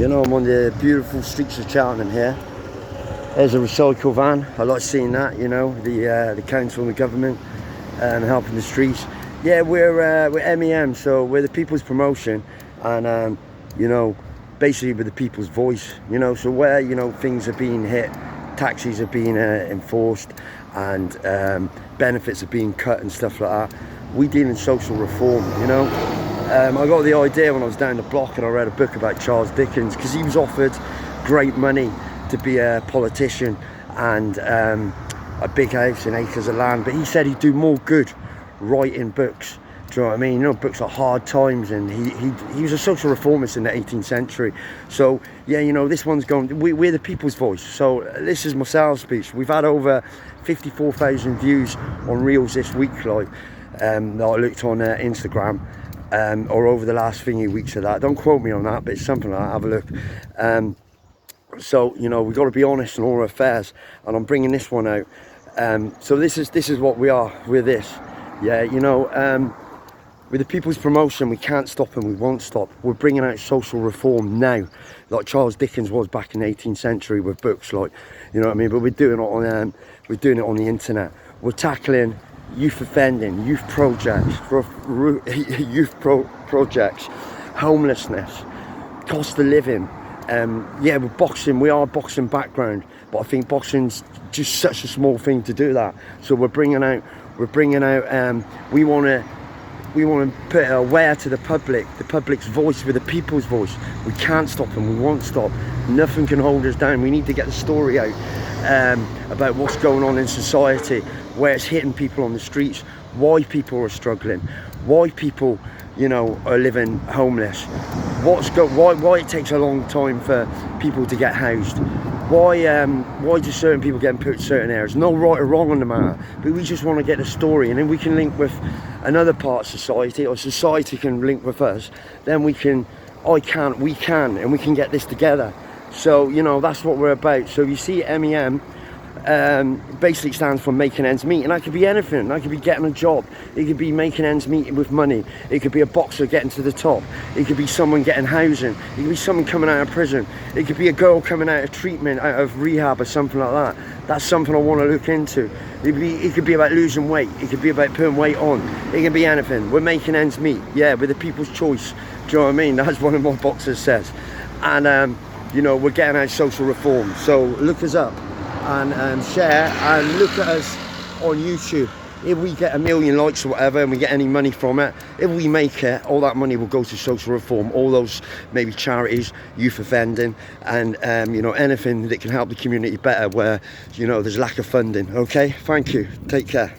You know, I'm on the beautiful streets of Cheltenham here. There's a recycle van. I like seeing that, you know, the council and the government helping the streets. Yeah, we're MEM, so we're the People's Promotion, and you know, basically we're the people's voice, you know, so where, you know, things are being hit, taxis are being enforced, and benefits are being cut and stuff like that, we deal in social reform, you know. I got the idea when I was down the block and I read a book about Charles Dickens, because he was offered great money to be a politician and a big house and acres of land, but he said he'd do more good writing books. Do you know what I mean? You know, books like Hard Times, and he was a social reformist in the 18th century. So yeah, you know, this one's going, we're the people's voice. So this is my sales speech. We've had over 54,000 views on Reels this week, like that I looked on Instagram, or over the last few weeks of that. Don't quote me on that, but it's something like that. Have a look. So, you know, we've got to be honest in all our affairs, and I'm bringing this one out. So this is what we are. We're this. Yeah, you know, with the People's Promotion, we can't stop and we won't stop. We're bringing out social reform now, like Charles Dickens was back in the 18th century with books, like, you know what I mean. But we're doing it on the internet. We're tackling youth offending, youth projects, projects, homelessness, cost of living. Yeah, we're boxing. We are a boxing background, but I think boxing's just such a small thing to do that. So we're bringing out. We want to put it aware to the public's voice, with the people's voice. We can't stop and we won't stop. Nothing can hold us down. We need to get the story out about what's going on in society, where it's hitting people on the streets, why people are struggling, why people, you know, are living homeless, why it takes a long time for people to get housed, why do certain people get put in certain areas. No right or wrong on the matter, but we just want to get a story, and then we can link with another part of society, or society can link with us. Then we can and we can get this together. So, you know, that's what we're about. So you see, MEM basically stands for making ends meet, and that could be anything. That could be getting a job, it could be making ends meet with money, it could be a boxer getting to the top, it could be someone getting housing, it could be someone coming out of prison, it could be a girl coming out of treatment, out of rehab or something like that. That's something I want to look into. It could be about losing weight, it could be about putting weight on, it can be anything. We're making ends meet, yeah, with the people's choice. Do you know what I mean? That's one of my boxers says. And you know, we're getting out social reform. So look us up and share, and look at us on YouTube. If we get 1 million likes or whatever and we get any money from it, if we make it, all that money will go to social reform, all those maybe charities, youth offending, and you know, anything that can help the community better where, you know, there's lack of funding. Okay, thank you, take care.